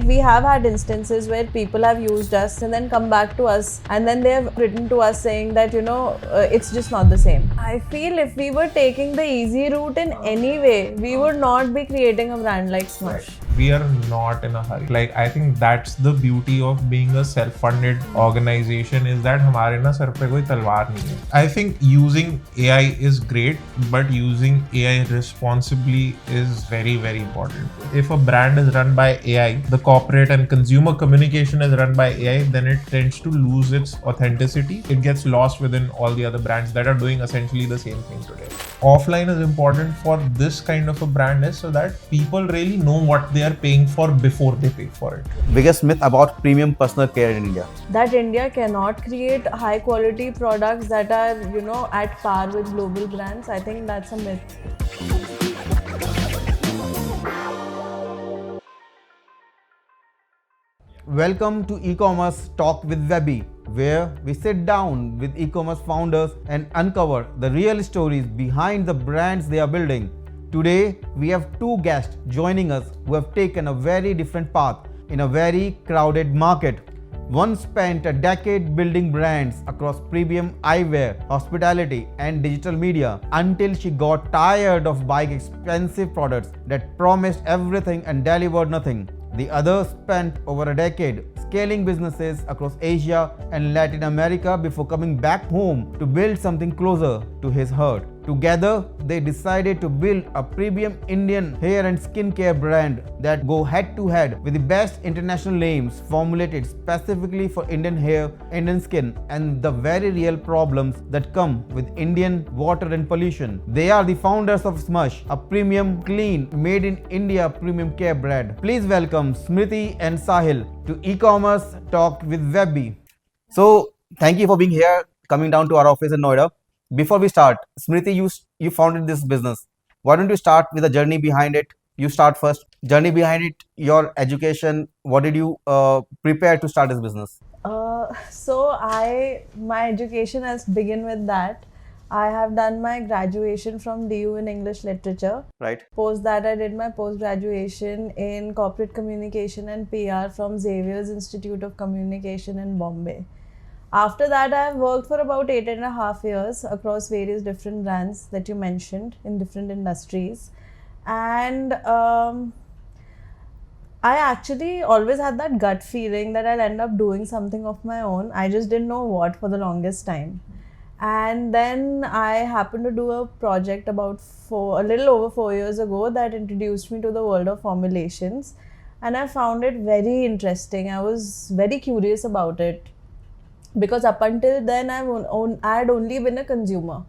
we have had instances where people have used us and then come back to us and then they have written to us saying that, it's just not the same. I feel if we were taking the easy route in any way, we would not be creating a brand like Smush. We are not in a hurry. Like, I think that's the beauty of being a self-funded organization, is that हमारे ना sir पे कोई तलवार नहीं है. I think using AI is great, but using AI responsibly is very, very important. If a brand is run by AI, the corporate and consumer communication is run by AI, then it tends to lose its authenticity. It gets lost within all the other brands that are doing essentially the same thing today. Offline is important for this kind of a brand is so that people really know what they are paying for before they pay for it. Biggest myth about premium personal care in India? That India cannot create high quality products that are, at par with global brands. I think that's a myth. Welcome to e-commerce Talk with WebBee, where we sit down with e-commerce founders and uncover the real stories behind the brands they are building. Today, we have two guests joining us who have taken a very different path in a very crowded market. One spent a decade building brands across premium eyewear, hospitality, and digital media until she got tired of buying expensive products that promised everything and delivered nothing. The other spent over a decade scaling businesses across Asia and Latin America before coming back home to build something closer to his heart. Together, they decided to build a premium Indian hair and skincare brand that go head to head with the best international names formulated specifically for Indian hair, Indian skin, and the very real problems that come with Indian water and pollution. They are the founders of Smush, a premium, clean, made in India premium care brand. Please welcome Smriti and Sahil to e-commerce Talk with WebBee. So, thank you for being here, coming down to our office in Noida. Before we start, Smriti, you founded this business. Why don't you start with the journey behind it? You start first. Journey behind it, your education. What did you prepare to start this business? My education has begun with that. I have done my graduation from DU in English Literature. Right. Post that, I did my post-graduation in Corporate Communication and PR from Xavier's Institute of Communication in Bombay. After that, I have worked for about 8.5 years across various different brands that you mentioned in different industries. And I actually always had that gut feeling that I'll end up doing something of my own. I just didn't know what for the longest time. And then I happened to do a project about a little over 4 years ago that introduced me to the world of formulations. And I found it very interesting. I was very curious about it. Because up until then, I had only been a consumer.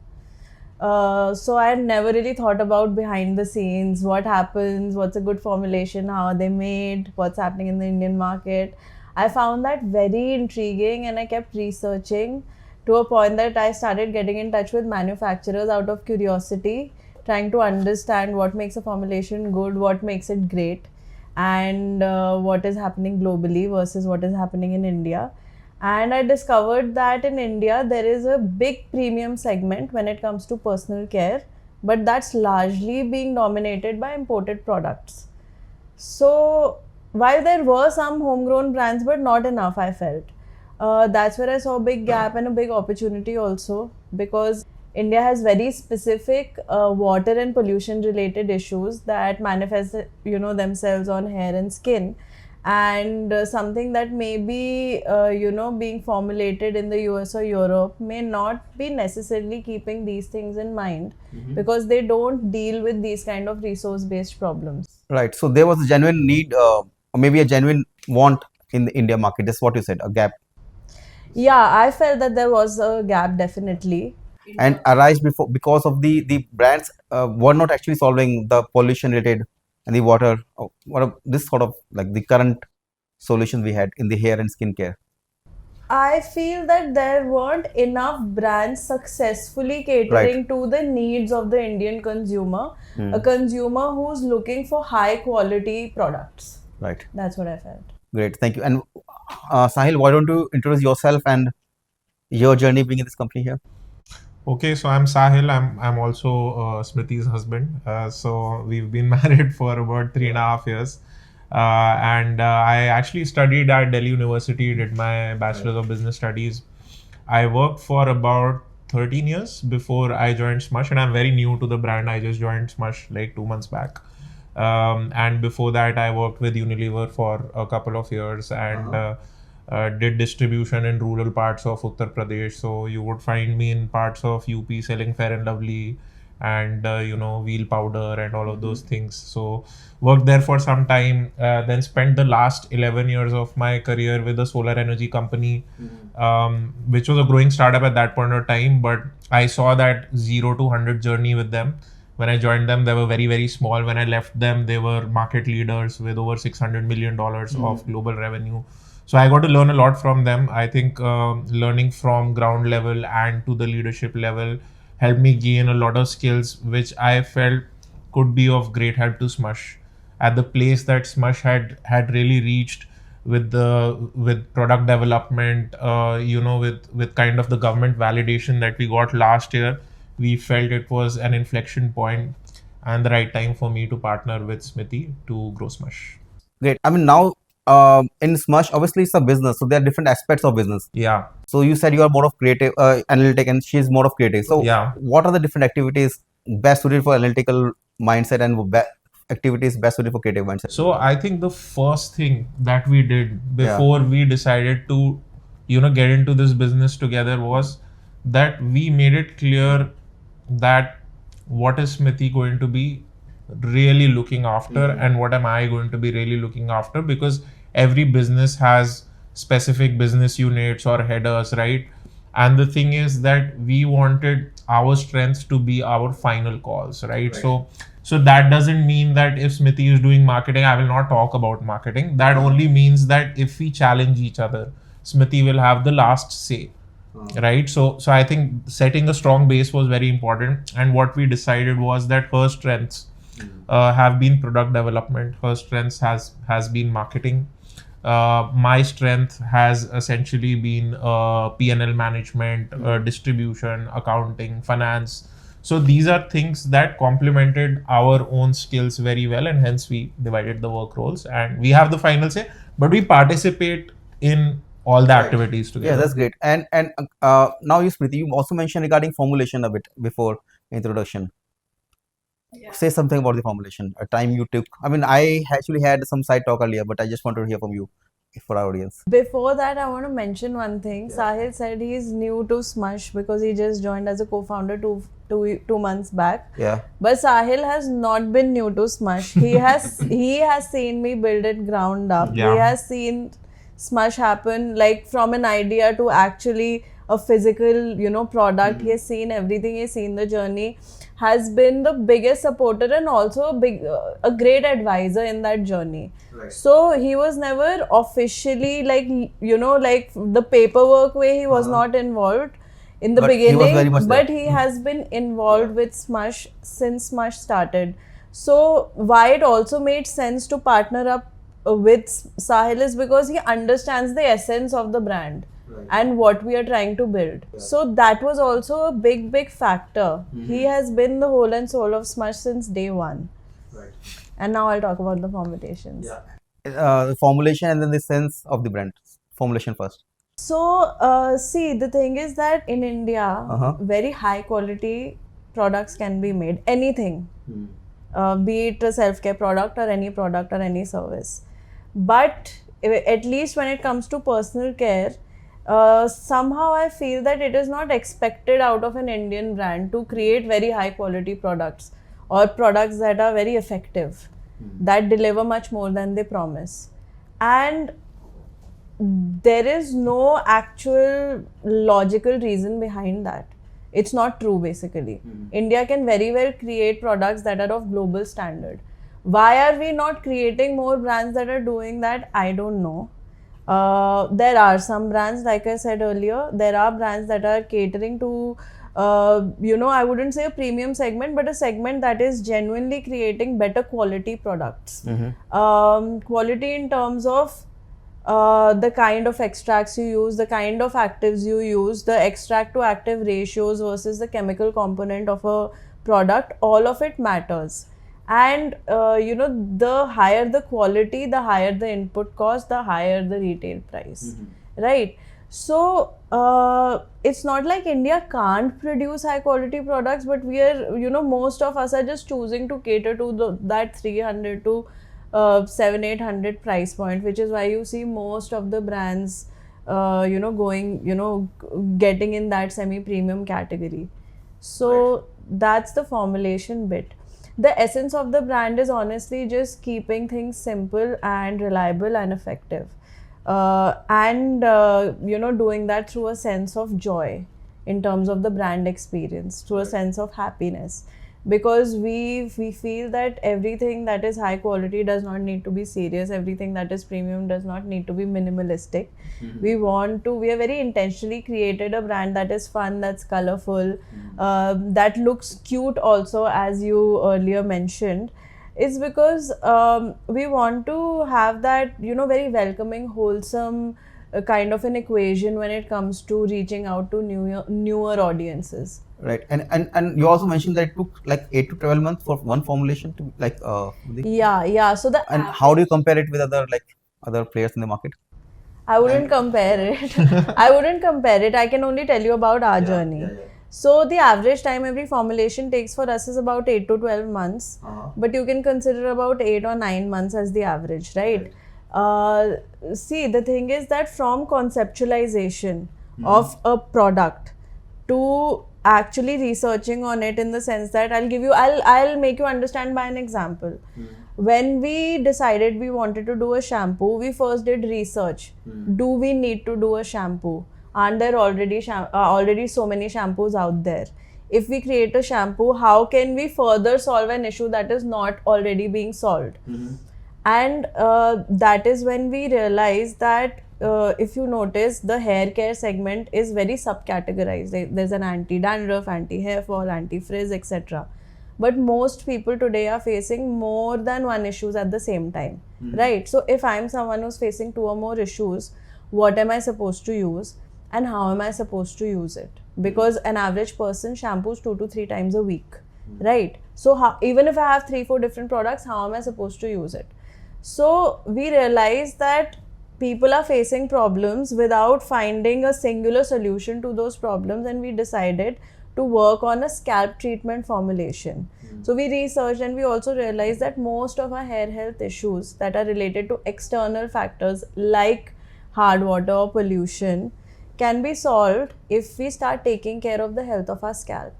So I had never really thought about behind the scenes, what happens, what's a good formulation, how are they made, what's happening in the Indian market. I found that very intriguing and I kept researching to a point that I started getting in touch with manufacturers out of curiosity, trying to understand what makes a formulation good, what makes it great, and what is happening globally versus what is happening in India. And I discovered that in India, there is a big premium segment when it comes to personal care, but that's largely being dominated by imported products. So while there were some homegrown brands, but not enough, I felt. That's where I saw a big gap and a big opportunity also, because India has very specific water and pollution related issues that manifest, themselves on hair and skin. And something that may be, being formulated in the US or Europe may not be necessarily keeping these things in mind because they don't deal with these kind of resource-based problems. Right. So there was a genuine need or maybe a genuine want in the India market. That's what you said, a gap. Yeah, I felt that there was a gap definitely. And arise because of the brands were not actually solving the pollution related and the water, this sort of like the current solutions we had in the hair and skincare. I feel that there weren't enough brands successfully catering to the needs of the Indian consumer, a consumer who's looking for high quality products. Right. That's what I felt. Great, thank you. And Sahil, why don't you introduce yourself and your journey being in this company here? Okay, so I'm Sahil. I'm also Smriti's husband. So we've been married for about 3.5 years. And I actually studied at Delhi University, did my Bachelor's of Business Studies. I worked for about 13 years before I joined Smush, and I'm very new to the brand. I just joined Smush like 2 months back. And before that, I worked with Unilever for a couple of years and did distribution in rural parts of Uttar Pradesh. So you would find me in parts of UP selling Fair and Lovely and wheel powder and all of those things. So worked there for some time, then spent the last 11 years of my career with a solar energy company, which was a growing startup at that point of time, but I saw that 0 to 100 journey with them. When I joined them, they were very, very small. When I left them, they were market leaders with over $600 million of global revenue. So I got to learn a lot from them. I think learning from ground level and to the leadership level helped me gain a lot of skills, which I felt could be of great help to Smush. At the place that Smush had really reached with product development, with kind of the government validation that we got last year, we felt it was an inflection point and the right time for me to partner with Smriti to grow Smush. Great. I mean, now in Smush, obviously it's a business, so there are different aspects of business. Yeah. So you said you are more of creative, analytic, and she's more of creative. So Yeah. what are the different activities best suited for analytical mindset and activities best suited for creative mindset? So I think the first thing that we did before we decided to, get into this business together was that we made it clear that what is Smriti going to be really looking after and what am I going to be really looking after, because every business has specific business units or headers, right? And the thing is that we wanted our strengths to be our final calls, right? So that doesn't mean that if Smriti is doing marketing, I will not talk about marketing. That only means that if we challenge each other, Smriti will have the last say, right? So I think setting a strong base was very important. And what we decided was that her strengths have been product development. Her strengths has been marketing. My strength has essentially been P&L management, distribution, accounting, finance. So these are things that complemented our own skills very well, and hence we divided the work roles and we have the final say, but we participate in all the activities together. Yeah, that's great. And now you, Smriti, you also mentioned regarding formulation a bit before introduction. Say something about the formulation, a time you took. I mean, I actually had some side talk earlier, but I just wanted to hear from you for our audience. Before that, I want to mention one thing. Sahil said he's new to Smush because he just joined as a co-founder two months back. Yeah. But Sahil has not been new to Smush. He has seen me build it ground up. Yeah. He has seen Smush happen, like from an idea to actually a physical, product. He has seen everything. He has seen the journey. Has been the biggest supporter and also a great advisor in that journey. Right. So he was never officially like the paperwork way. He was not involved in the But he was very beginning, much but there. he has been involved with Smush since Smush started. So why it also made sense to partner up with Sahil is because he understands the essence of the brand. Right. And what we are trying to build. So that was also a big factor. He has been the whole and soul of Smush since day one. Right. And now I'll talk about the formulations. The formulation and then the sense of the brand. Formulation first. So see, the thing is that in India, very high quality products can be made. Anything, be it a self-care product or any product or any service. But at least when it comes to personal care, somehow I feel that it is not expected out of an Indian brand to create very high quality products or products that are very effective, that deliver much more than they promise. And there is no actual logical reason behind that. It's not true basically. India can very well create products that are of global standard. Why are we not creating more brands that are doing that? I don't know. There are some brands, like I said earlier, there are brands that are catering to, I wouldn't say a premium segment, but a segment that is genuinely creating better quality products. Quality in terms of the kind of extracts you use, the kind of actives you use, the extract to active ratios versus the chemical component of a product, all of it matters. And the higher the quality, the higher the input cost, the higher the retail price, right? So it's not like India can't produce high quality products, but we are, most of us are just choosing to cater to that 300 to 700-800 price point, which is why you see most of the brands going, getting in that semi premium category. So that's the formulation bit. The essence of the brand is honestly just keeping things simple and reliable and effective, and doing that through a sense of joy in terms of the brand experience, through a sense of happiness, because we feel that everything that is high quality does not need to be serious, everything that is premium does not need to be minimalistic. We are very intentionally created a brand that is fun, that's colorful, that looks cute also, as you earlier mentioned. It's because we want to have that, very welcoming, wholesome kind of an equation when it comes to reaching out to newer audiences. Right, and you also mentioned that it took like 8 to 12 months for one formulation to Yeah. So and how do you compare it with other players in the market? I wouldn't compare it. I wouldn't compare it. I can only tell you about our journey. So the average time every formulation takes for us is about 8 to 12 months, but you can consider about 8 or 9 months as the average, right? See, the thing is that from conceptualization of a product to actually researching on it, in the sense that I'll make you understand by an example. When we decided we wanted to do a shampoo, we first did research. Do we need to do a shampoo? Aren't there already so many shampoos out there? If we create a shampoo, how can we further solve an issue that is not already being solved? And that is when we realized that if you notice, the hair care segment is very subcategorized. There's an anti-dandruff, anti-hair fall, anti-frizz, etc. But most people today are facing more than one issues at the same time, right? So if I'm someone who's facing 2 or more issues, what am I supposed to use and how am I supposed to use it? Because an average person shampoos 2 to 3 times a week, right? So even if I have 3-4 different products, how am I supposed to use it? So we realized that people are facing problems without finding a singular solution to those problems, and we decided to work on a scalp treatment formulation. So we researched, and we also realized that most of our hair health issues that are related to external factors like hard water or pollution can be solved if we start taking care of the health of our scalp.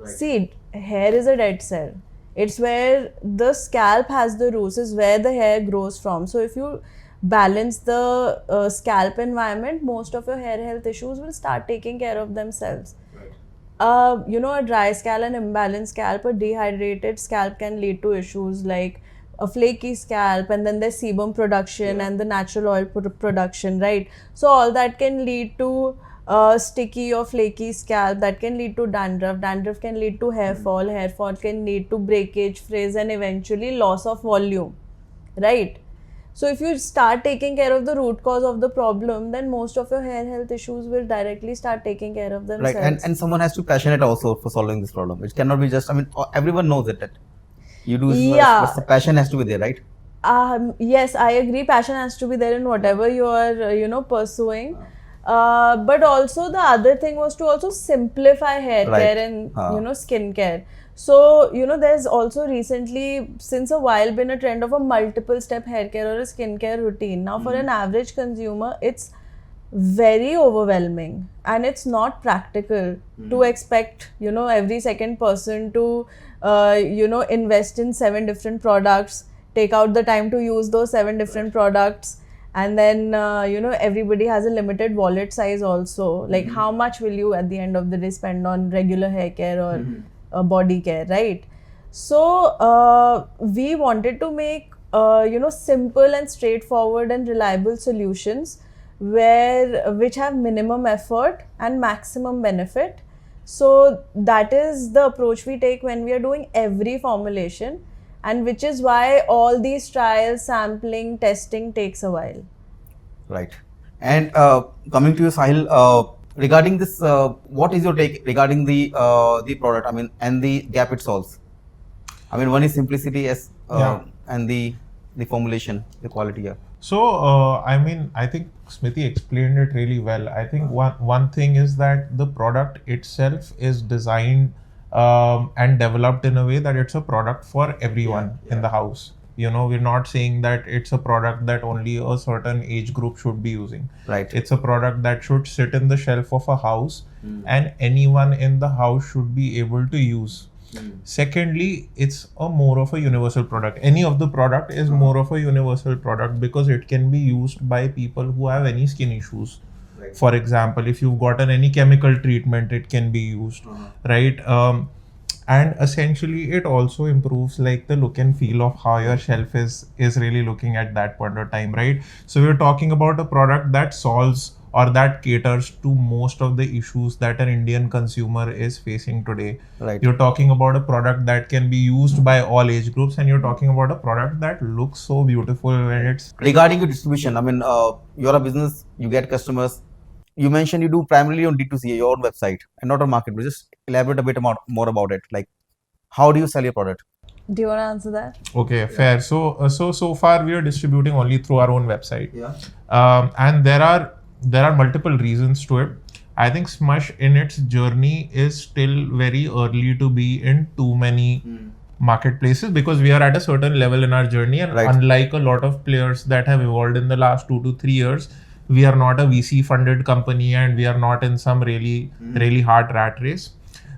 See, hair is a dead cell. It's where the scalp has the roots, is where the hair grows from. So if you balance the scalp environment, most of your hair health issues will start taking care of themselves. A dry scalp, an imbalanced scalp, a dehydrated scalp can lead to issues like a flaky scalp, and then there's sebum production and the natural oil production, right? So all that can lead to sticky or flaky scalp, that can lead to dandruff can lead to hair fall can lead to breakage, frizz, and eventually loss of volume, right? So if you start taking care of the root cause of the problem, then most of your hair health issues will directly start taking care of themselves. Right, and someone has to be passionate also for solving this problem. It cannot be just, everyone knows that you do, but the passion has to be there, right? Yes, I agree. Passion has to be there in whatever you are, pursuing. But also the other thing was to also simplify hair care and skincare. So there's also recently, since a while, been a trend of a multiple step hair care or a skincare routine. Now for an average consumer, it's very overwhelming and it's not practical to expect every second person to invest in 7 different products, take out the time to use those 7 different products. And then, everybody has a limited wallet size also. Like, how much will you at the end of the day spend on regular hair care or body care, right? So, we wanted to make, simple and straightforward and reliable solutions which have minimum effort and maximum benefit. So, that is the approach we take when we are doing every formulation. And which is why all these trials, sampling, testing takes a while. Right. And coming to you, Sahil, regarding this, what is your take regarding the product? And the gap it solves. I mean, one is simplicity as Yeah. and the formulation, the quality. Yeah. So, I mean, I think Smriti explained it really well. I think one thing is that the product itself is designed and developed in a way that it's a product for everyone in the house. You know, we're not saying that it's a product that only a certain age group should be using. Right. It's a product that should sit in the shelf of a house and anyone in the house should be able to use. Secondly, it's a more of a universal product. Any of the product is more of a universal product because it can be used by people who have any skin issues. Right. For example, if you've gotten any chemical treatment, it can be used, right? And essentially, it also improves like the look and feel of how your shelf is really looking at that point of time, right? So we're talking about a product that solves or that caters to most of the issues that an Indian consumer is facing today. Right. You're talking about a product that can be used by all age groups, and you're talking about a product that looks so beautiful when it's. Regarding your distribution, I mean, you're a business, you get customers. You mentioned you do primarily on D2C, your own website, and not on marketplace. Just elaborate a bit more about it. Like, how do you sell your product? Do you want to answer that? Okay, fair. So far we are distributing only through our own website. Yeah. And there are multiple reasons to it. I think Smush in its journey is still very early to be in too many marketplaces because we are at a certain level in our journey, and unlike a lot of players that have evolved in the last 2 to 3 years, we are not a VC funded company and we are not in some really hard rat race.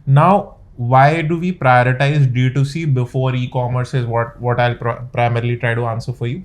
Now, why do we prioritize D2C before e-commerce is what I'll primarily try to answer for you.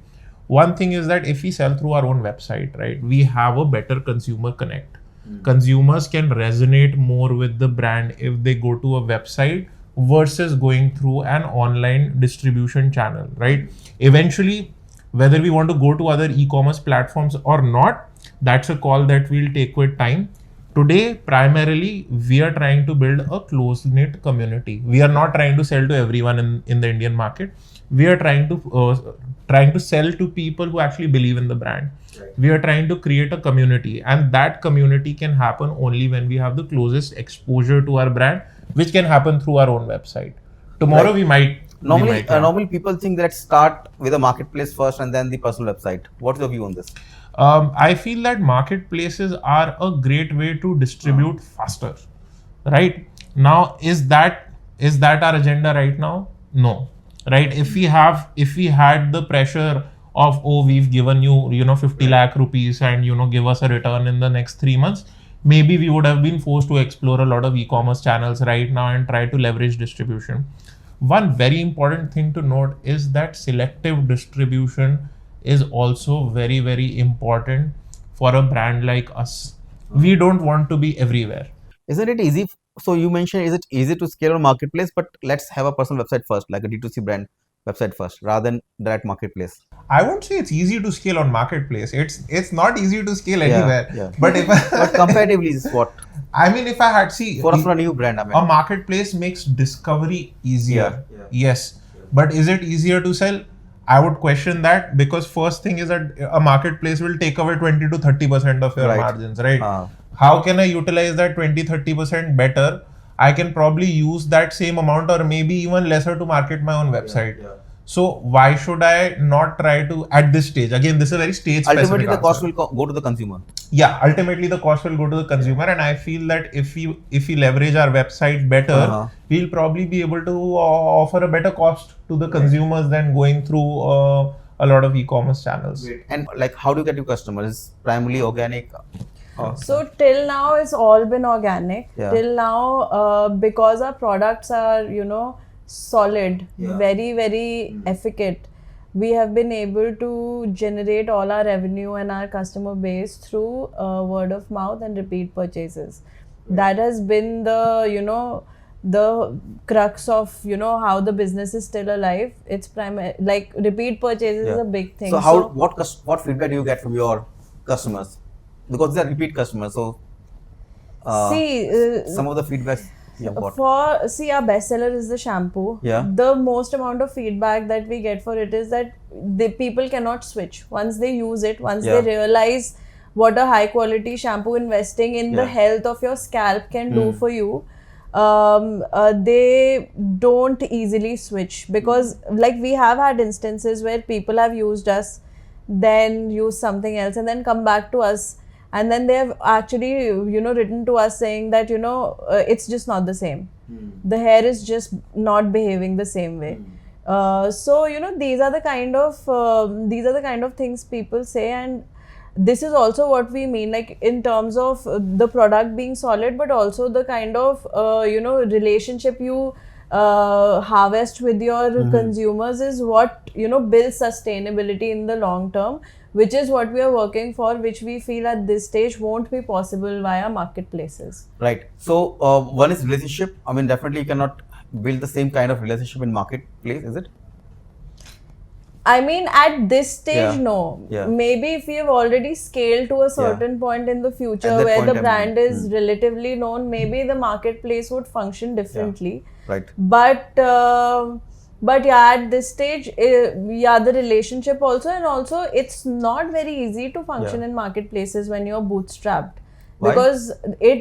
One thing is that if we sell through our own website, right, we have a better consumer connect. Consumers can resonate more with the brand if they go to a website versus going through an online distribution channel, right? Eventually, whether we want to go to other e-commerce platforms or not, that's a call that we'll take with time. Today, primarily, we are trying to build a close-knit community. We are not trying to sell to everyone in the Indian market. We are trying to sell to people who actually believe in the brand. Right. We are trying to create a community, and that community can happen only when we have the closest exposure to our brand, which can happen through our own website. Tomorrow, we might. Normally people think that start with a marketplace first and then the personal website. What's your view on this? I feel that marketplaces are a great way to distribute faster, right? Now, is that our agenda right now? No, right? If we had the pressure of, oh, we've given you 50 lakh rupees and give us a return in the next 3 months, maybe we would have been forced to explore a lot of e-commerce channels right now and try to leverage distribution. One very important thing to note is that selective distribution is also very, very important for a brand like us. We don't want to be everywhere. Isn't it easy? So you mentioned, is it easy to scale on marketplace, but let's have a personal website first, like a D2C brand website first, rather than direct marketplace. I won't say it's easy to scale on marketplace. It's not easy to scale anywhere. Yeah. But but comparatively is what? I mean, if I had for a new brand, I mean, a marketplace makes discovery easier. Yes. But is it easier to sell? I would question that, because first thing is that a marketplace will take away 20 to 30% of your margins, right? How can I utilize that 20-30% better? I can probably use that same amount or maybe even lesser to market my own website. So why should I not try to at this stage? Again, this is a very stage specific ultimately the answer. cost will go to the consumer. Yeah, ultimately the cost will go to the consumer, and I feel that if we leverage our website better, we'll probably be able to offer a better cost to the consumers than going through a lot of e-commerce channels. And like, how do you get your customers? Is primarily organic? So till now it's all been organic. Till now, because our products are solid, very, very efficient, we have been able to generate all our revenue and our customer base through word of mouth and repeat purchases. That has been the the crux of how the business is still alive. It's like repeat purchases is a big thing. So what feedback do you get from your customers? Because they're repeat customers, so some of the feedbacks you got. Our bestseller is the shampoo. The most amount of feedback that we get for it is that the people cannot switch once they use it. Once they realize what a high quality shampoo investing in the health of your scalp can do for you, they don't easily switch, because like we have had instances where people have used us, then use something else, and then come back to us, and then they have actually written to us saying that it's just not the same. The hair is just not behaving the same way. So these are the kind of things people say, and this is also what we mean, like in terms of the product being solid, but also the kind of relationship you harvest with your consumers is what builds sustainability in the long term, which is what we are working for, which we feel at this stage won't be possible via marketplaces. Right. So one is relationship. I mean, definitely you cannot build the same kind of relationship in marketplace, is it? I mean, at this stage, no. Yeah. Maybe if we have already scaled to a certain point in the future where the brand is relatively known, maybe the marketplace would function differently. Right. But yeah, at this stage, the relationship also, and also it's not very easy to function in marketplaces when you're bootstrapped. Why? Because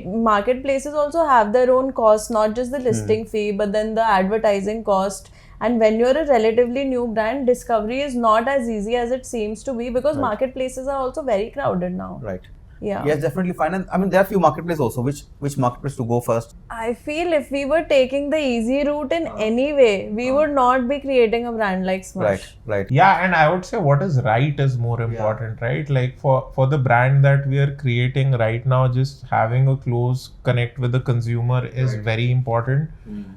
marketplaces also have their own costs, not just the listing fee, but then the advertising cost. And when you're a relatively new brand, discovery is not as easy as it seems to be, because marketplaces are also very crowded now. Right. Yeah. Yes, definitely fine. And I mean, there are few marketplaces also. Which marketplace to go first? I feel if we were taking the easy route in any way, we would not be creating a brand like Smush. Right. Yeah, and I would say what is right is more important, right? Like for the brand that we are creating right now, just having a close connect with the consumer is very important.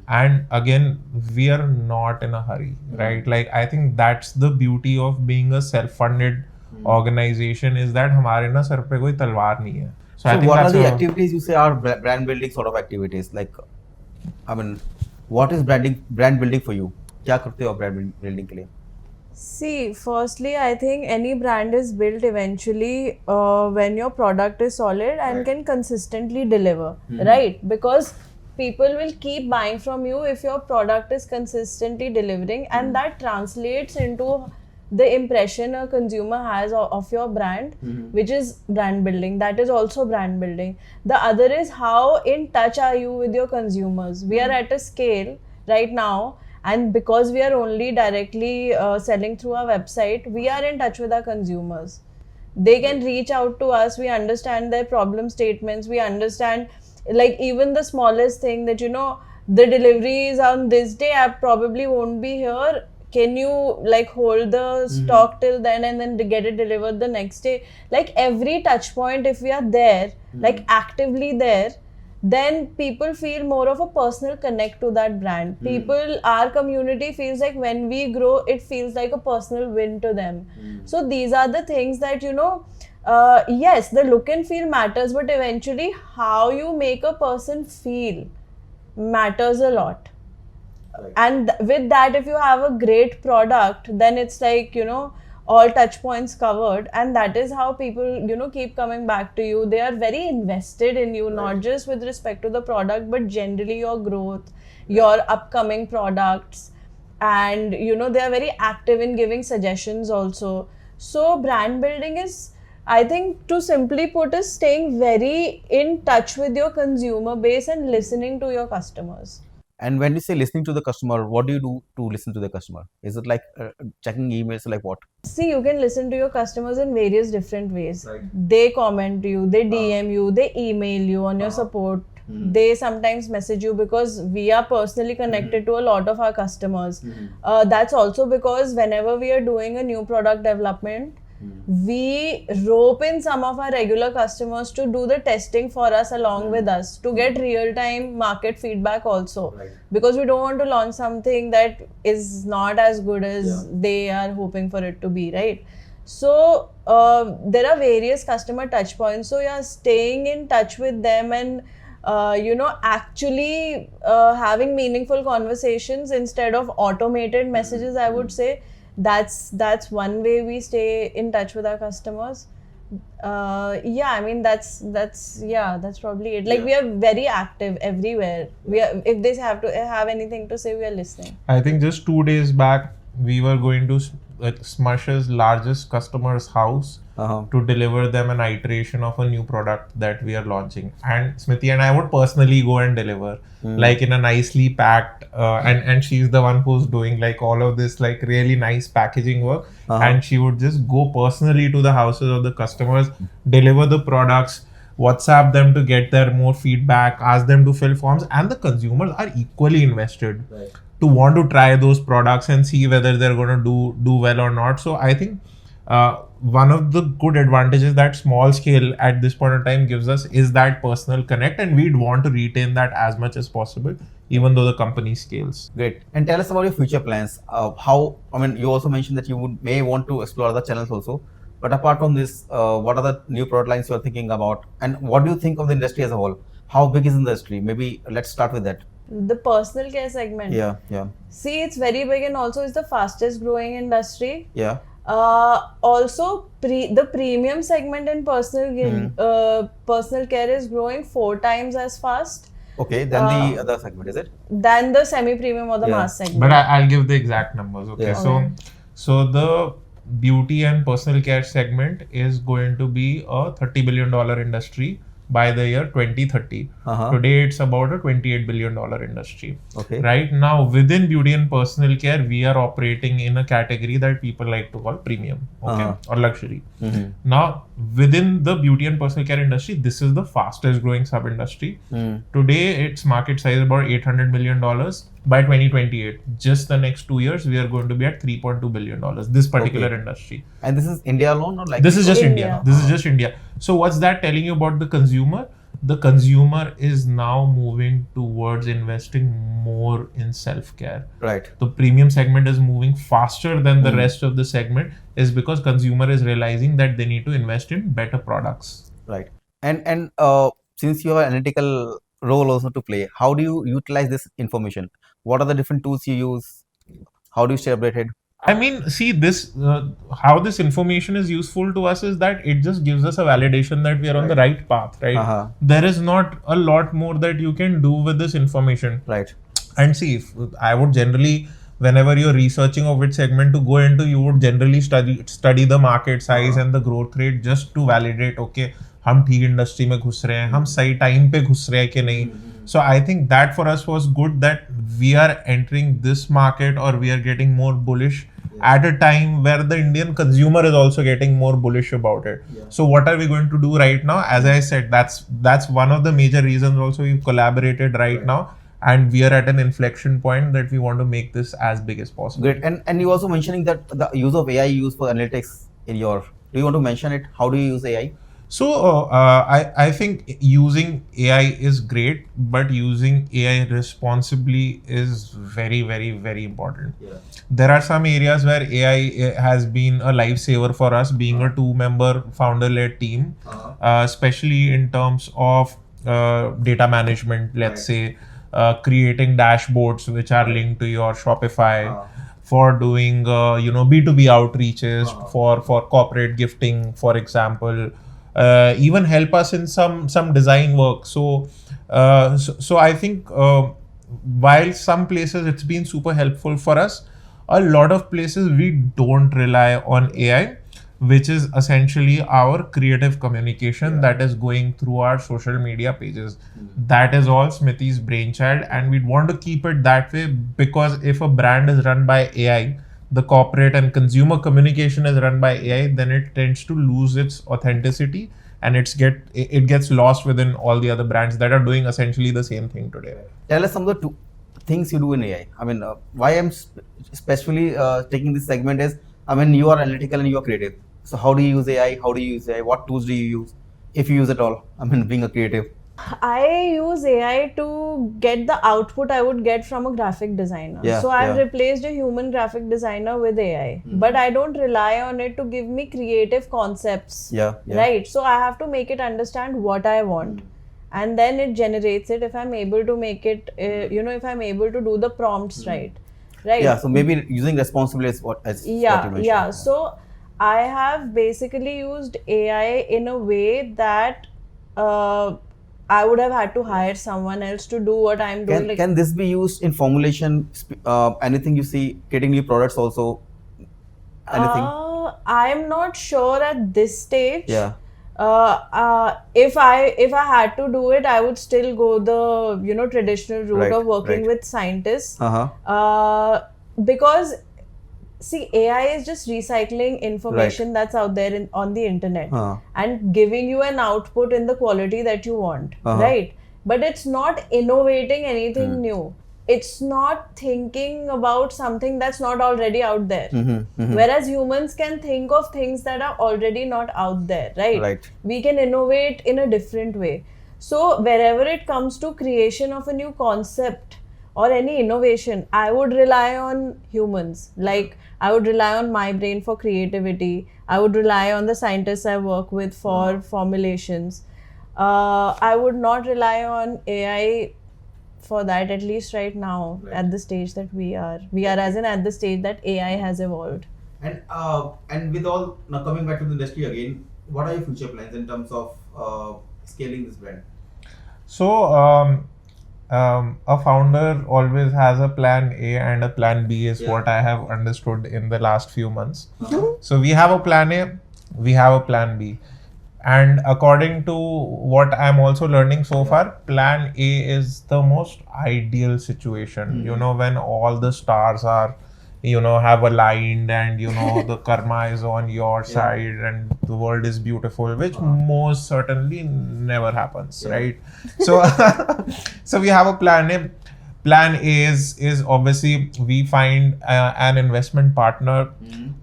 And again, we are not in a hurry, right? Like I think that's the beauty of being a self-funded organization, is that हमारे ना sir पे कोई तलवार नहीं है. So I think what are that's the a- activities you say are brand building sort of activities? Like, I mean, what is brand building for you? क्या करते हो brand building के लिए? See, firstly, I think any brand is built eventually when your product is solid and can consistently deliver, right? Because people will keep buying from you if your product is consistently delivering, and that translates into the impression a consumer has of your brand, which is brand building. That is also brand building. The other is how in touch are you with your consumers. We are at a scale right now, and because we are only directly selling through our website, we are in touch with our consumers. They can reach out to us. We understand their problem statements. We understand, like, even the smallest thing that the delivery is on this day, I probably won't be here. Can you like hold the stock till then and then get it delivered the next day? Like every touch point, if we are there, like actively there, then people feel more of a personal connect to that brand. People, our community feels like when we grow, it feels like a personal win to them. So these are the things that, yes, the look and feel matters, but eventually how you make a person feel matters a lot. Right. And with that, if you have a great product, then it's like, all touch points covered, and that is how people, keep coming back to you. They are very invested in you, not just with respect to the product, but generally your growth, your upcoming products, and, they are very active in giving suggestions also. So brand building is, I think, to simply put, is staying very in touch with your consumer base and listening to your customers. And when you say listening to the customer, what do you do to listen to the customer? Is it like checking emails, like what? See, you can listen to your customers in various different ways. Right. They comment you, they DM you, they email you on your support. They sometimes message you, because we are personally connected to a lot of our customers. That's also because whenever we are doing a new product development, we rope in some of our regular customers to do the testing for us along with us, to get real-time market feedback also. Right. Because we don't want to launch something that is not as good as they are hoping for it to be, right? So there are various customer touch points. So yeah, staying in touch with them and actually having meaningful conversations instead of automated messages, I would say. That's one way we stay in touch with our customers. I mean that's probably it. Like we are very active everywhere. We are, if they have anything to say, we are listening. I think just 2 days back we were going to Smush's largest customer's house to deliver them an iteration of a new product that we are launching. And Smriti and I would personally go and deliver, like in a nicely packed, and she's the one who's doing like all of this like really nice packaging work. And she would just go personally to the houses of the customers, deliver the products, WhatsApp them to get their more feedback, ask them to fill forms, and the consumers are equally invested to want to try those products and see whether they're going to do well or not. So I think one of the good advantages that small scale at this point in time gives us is that personal connect, and we'd want to retain that as much as possible, even though the company scales. Great. And tell us about your future plans. You also mentioned that you may want to explore other channels also. But apart from this, what are the new product lines you are thinking about? And what do you think of the industry as a whole? How big is the industry? Maybe let's start with that. The personal care segment. Yeah. See, it's very big and also it's the fastest growing industry. Yeah. Also, the premium segment in personal care is growing 4 times as fast. Okay, then the other segment, is it? Than the semi-premium or the mass segment. But I'll give the exact numbers. Okay, so the beauty and personal care segment is going to be a $30 billion industry by the year 2030. Today it's about a $28 billion industry. Okay. Right now, within beauty and personal care, we are operating in a category that people like to call premium, or luxury. Now, within the beauty and personal care industry, this is the fastest growing sub industry. Today, its market size is about $800 million. By 2028, just the next 2 years, we are going to be at $3.2 billion. This particular industry. And this is India alone, or like? This is just India. This is just India. So what's that telling you about the consumer? The consumer is now moving towards investing more in self-care. Right. The premium segment is moving faster than the rest of the segment, is because consumer is realizing that they need to invest in better products. Right. And since you have an analytical role also to play, how do you utilize this information? What are the different tools you use? How do you stay updated? I mean, see, this how this information is useful to us is that it just gives us a validation that we are on the right path, right? There is not a lot more that you can do with this information. Right. And see, if I would generally, whenever you're researching of which segment to go into, you would generally study the market size and the growth rate just to validate, okay, हम ठीक industry में घुस रहे हैं, हम सही time पे घुस रहे हैं कि नहीं. So I think that for us was good that we are entering this market, or we are getting more bullish at a time where the Indian consumer is also getting more bullish about it. So what are we going to do right now? As I said, that's one of the major reasons also we've collaborated right now, and we are at an inflection point that we want to make this as big as possible. Great. And you also mentioning that the use of AI used for analytics in your, do you want to mention it? How do you use AI? So I think using AI is great, but using AI responsibly is very, very, very important. There are some areas where AI has been a lifesaver for us, being a 2-member founder-led team, especially in terms of data management, let's say, creating dashboards which are linked to your Shopify, for doing B2B outreaches, for corporate gifting, for example. Even help us in some design work. So I think while some places it's been super helpful for us, a lot of places we don't rely on AI, which is essentially our creative communication that is going through our social media pages. That is all Smriti's brainchild, and we'd want to keep it that way, because if a brand is run by AI, the corporate and consumer communication is run by AI, then it tends to lose its authenticity, and it gets lost within all the other brands that are doing essentially the same thing today. Tell us some of the things you do in AI. I mean, why I'm specifically taking this segment is, I mean, you are analytical and you are creative. So how do you use AI? How do you use AI? What tools do you use? If you use it all, I mean, being a creative. I use AI to get the output I would get from a graphic designer. So I've replaced a human graphic designer with AI, but I don't rely on it to give me creative concepts. Right. So I have to make it understand what I want, and then it generates it if I'm able to make it, if I'm able to do the prompts right. Yeah. So maybe using Responsibly is what you mentioned. So I have basically used AI in a way that I would have had to hire someone else to do what I'm doing. Can this be used in formulation? Anything you see, getting new products also? Anything? I'm not sure at this stage. Yeah. If I had to do it, I would still go the traditional route Right, of working right. with scientists. Uh-huh. Because see, AI is just recycling information Right. that's out there on the internet Uh-huh. and giving you an output in the quality that you want, Uh-huh. right? But it's not innovating anything new. It's not thinking about something that's not already out there. Whereas humans can think of things that are already not out there, right? Right. We can innovate in a different way. So, wherever it comes to creation of a new concept or any innovation, I would rely on humans. Like, I would rely on my brain for creativity. I would rely on the scientists I work with for formulations. I would not rely on AI for that, at least right now, at the stage that we are. We are as in at the stage that AI has evolved. And with all, now coming back to the industry again, what are your future plans in terms of scaling this brand? So, a founder always has a plan A and a plan B, is what I have understood in the last few months. So, we have a plan A, we have a plan B. And according to what I'm also learning so far, plan A is the most ideal situation, when all the stars are, have aligned and, the karma is on your side and the world is beautiful, which most certainly never happens, right? So, so we have a plan A. Plan A is obviously we find an investment partner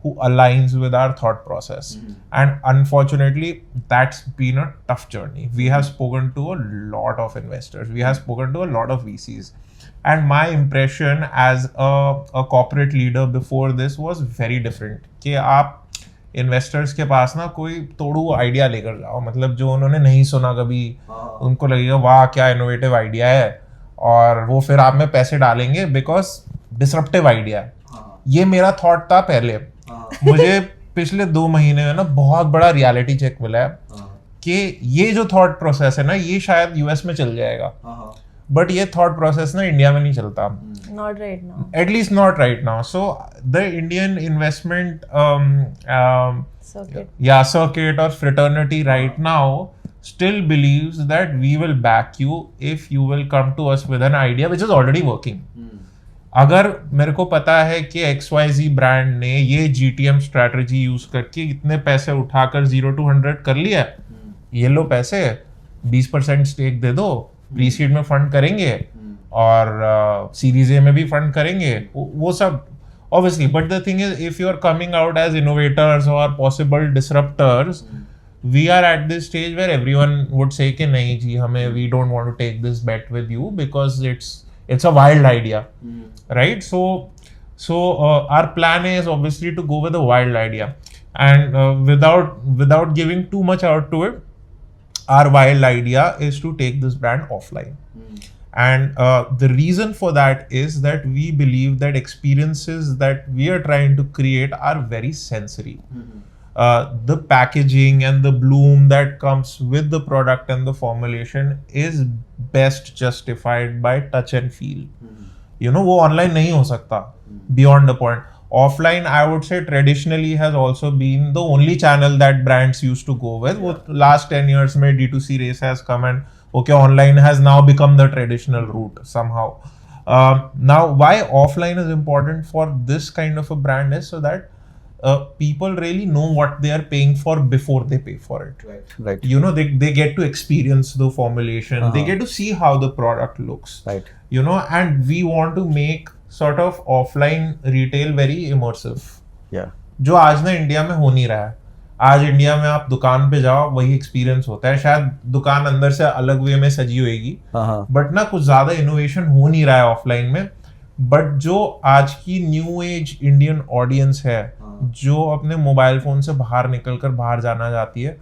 who aligns with our thought process. And unfortunately, that's been a tough journey. We have spoken to a lot of investors. We have spoken to a lot of VCs. And my impression as a corporate leader before this was very different. कि आप investors के पास ना कोई तोड़ू idea लेकर जाओ, मतलब जो उन्होंने नहीं सुना कभी, उनको लगेगा वाह क्या इनोवेटिव आइडिया है, और वो फिर आप में पैसे डालेंगे बिकॉज डिसरप्टिव आइडिया है. ये मेरा थॉट था पहले. मुझे पिछले 2 महीने में ना बहुत बड़ा रियलिटी चेक मिला है कि ये जो थॉट प्रोसेस है ना, ये शायद यूएस में चल जाएगा, बट ये थॉट प्रोसेस ना इंडिया में नहीं चलता. Not right now. At least not right now. So the Indian investment circuit or fraternity right now still believes that we will back you if you will come to us with an idea which is already working. अगर मेरे को पता है कि XYZ brand ने ये GTM strategy use करके इतने पैसे उठाकर 0 to 100 कर लिया, ये लो पैसे, 20% स्टेक दे दो, प्री सीड में फंड करेंगे और सीरीज ए में भी फंड करेंगे, वो सब obviously. But the thing is, if you are coming out as innovators or possible disruptors, we are at this stage where everyone would say कि नहीं जी हमें, we don't want to take this bet with you because it's a wild idea, right? So our plan is obviously to go with a wild idea, and without giving too much out to it, our wild idea is to take this brand offline. And the reason for that is that we believe that experiences that we are trying to create are very sensory. The packaging and the bloom that comes with the product and the formulation is best justified by touch and feel. वो online नहीं हो सकता, beyond the point. Offline, I would say, traditionally has also been the only channel that brands used to go with. Last 10 years में D2C race has come, and okay, online has now become the traditional route somehow. Now, why offline is important for this kind of a brand is so that people really know what they are paying for before they pay for it. Right. They get to experience the formulation. They get to see how the product looks. Right. And we want to make sort of offline retail very immersive. Yeah. जो आज ना India में हो नहीं रहा है. आज India में आप दुकान पे जाओ, वही एक्सपीरियंस होता है. शायद दुकान अंदर से अलग वे में सजी होगी, बट ना कुछ ज्यादा इनोवेशन हो नहीं रहा है ऑफलाइन में. बट जो आज की न्यू एज इंडियन ऑडियंस है, जो अपने मोबाइल फोन से बाहर निकलकर बाहर जाना चाहती है,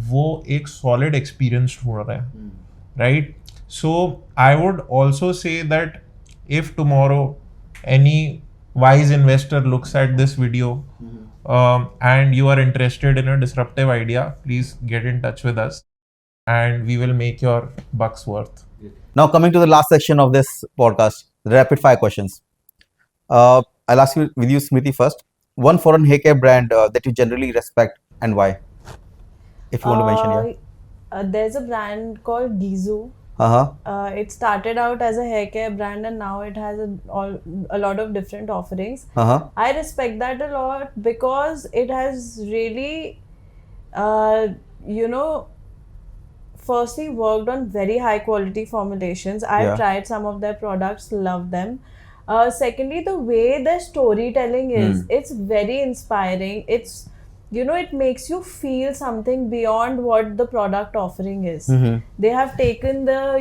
वो एक सॉलिड एक्सपीरियंस ढूंढ रहे हैं, right? So I would also say that if tomorrow any wise investor looks at this video and you are interested in a disruptive idea, please get in touch with us and we will make your bucks worth. Now coming to the last section of this podcast, the rapid fire questions. I'll ask you with you, Smriti, first. one foreign haircare brand that you generally respect and why? If you want to mention, yeah. There's a brand called Gizu. It started out as a haircare brand and now it has a lot of different offerings. I respect that a lot because it has really, firstly worked on very high quality formulations. I've tried some of their products, love them. Secondly, the way their storytelling is, it's very inspiring. It's, it makes you feel something beyond what the product offering is. They have taken the,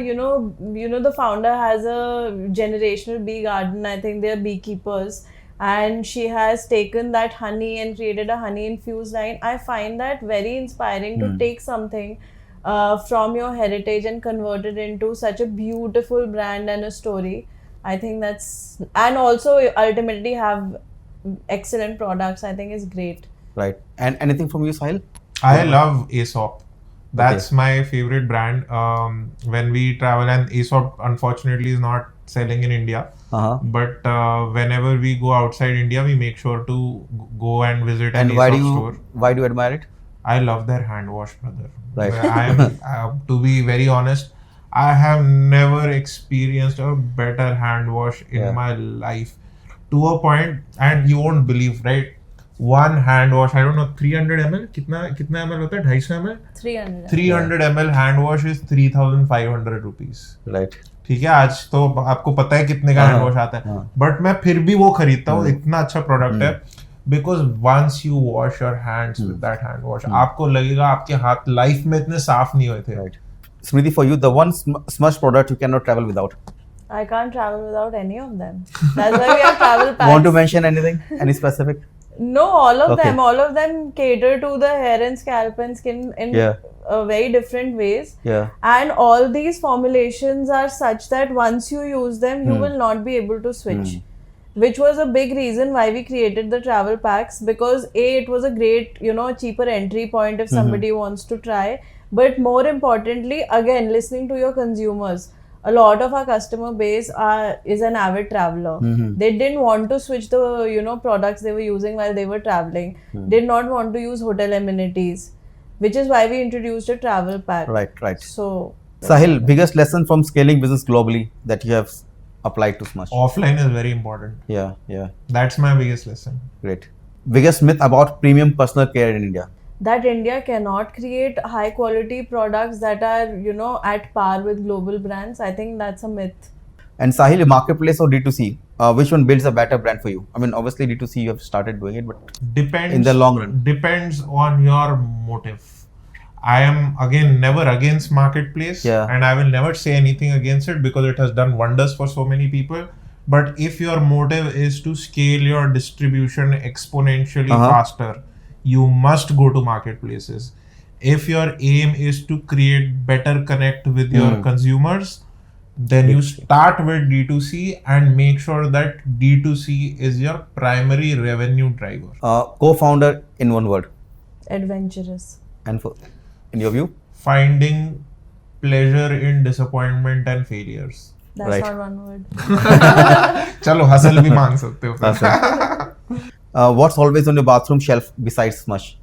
the founder has a generational bee garden. I think they're beekeepers. And she has taken that honey and created a honey infused line. I find that very inspiring to take something from your heritage and convert it into such a beautiful brand and a story. I think that's, and also ultimately have excellent products. I think is great. Right. And anything from you, Sahil? I love Aesop. That's my favorite brand. When we travel, and Aesop unfortunately is not selling in India. But whenever we go outside India, we make sure to go and visit an Aesop store. Why do you admire it? I love their hand wash, brother. Right. I am, to be very honest, I have never experienced a better hand wash in my life. To a point, and you won't believe, right? One hand wash, I don't know, 300 ml? कितना ml होता है? 250 ml? 300. 300 ml hand wash is 3,500 rupees. Right. ठीक है, आज तो आपको पता है कितने का हैंड वॉश आता है, बट मैं फिर भी वो खरीदता हूँ, इतना अच्छा प्रोडक्ट है. Because once you wash your hands with that hand wash, आपको लगेगा आपके हाथ लाइफ में इतने साफ नहीं हुए थे. Right. Smriti, for you, the one Smush product you cannot travel without? I can't travel without any of them. That's why we have travel packs. Want to mention anything? Any specific? No, all of them. All of them cater to the hair and scalp and skin in very different ways. Yeah. And all these formulations are such that once you use them, you will not be able to switch. Which was a big reason why we created the travel packs, because it was a great, cheaper entry point if somebody wants to try. But more importantly, again, listening to your consumers. A lot of our customer base is an avid traveler. They didn't want to switch the products they were using while they were traveling. Did not want to use hotel amenities, which is why we introduced a travel pack. Right. So, Sahil, biggest lesson from scaling business globally that you have applied to Smush? Offline is very important. Yeah. That's my biggest lesson. Great. Biggest myth about premium personal care in India? That India cannot create high quality products that are, at par with global brands. I think that's a myth. And Sahil, marketplace or D2C, which one builds a better brand for you? I mean, obviously D2C you have started doing it, but depends in the long run. Depends on your motive. I am again never against marketplace, and I will never say anything against it because it has done wonders for so many people. But if your motive is to scale your distribution exponentially faster, you must go to marketplaces. If your aim is to create better connect with your consumers, then you start with D2C and make sure that D2C is your primary revenue driver. Co-founder in one word? Adventurous. And in your view? Finding pleasure in disappointment and failures. That's not one word. Chalo, hustle bhi maan sakte ho. What's always on your bathroom shelf besides Smush?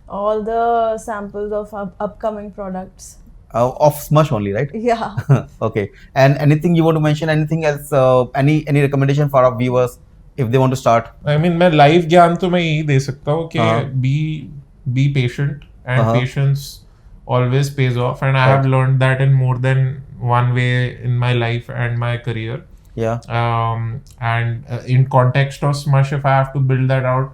All the samples of upcoming products. Of Smush only, right? Yeah. Okay. And anything you want to mention? Anything else? Any recommendation for our viewers if they want to start? I mean, मैं life ज्ञान तो मैं यही दे सकता हूँ कि be patient, and patience always pays off. And I have learned that in more than one way in my life and my career. Yeah. And in context of Smush, if I have to build that out,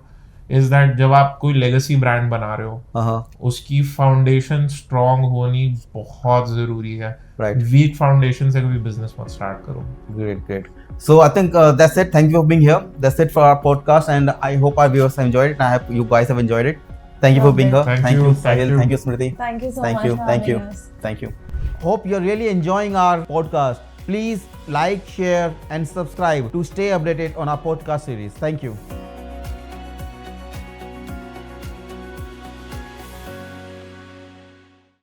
is that जब आप कोई legacy brand बना रहे हो, उसकी foundation strong होनी बहुत जरूरी है. Right. Weak foundation से कभी business मत start करो. Great. So I think that's it. Thank you for being here. That's it for our podcast, and I hope our viewers have enjoyed it. And I hope you guys have enjoyed it. Thank you for being here. Thank you, Sahil. Thank you, Smriti. Thank you so much for having us. Thank you. Hope you're really enjoying our podcast. Please like, share, and subscribe to stay updated on our podcast series. Thank you.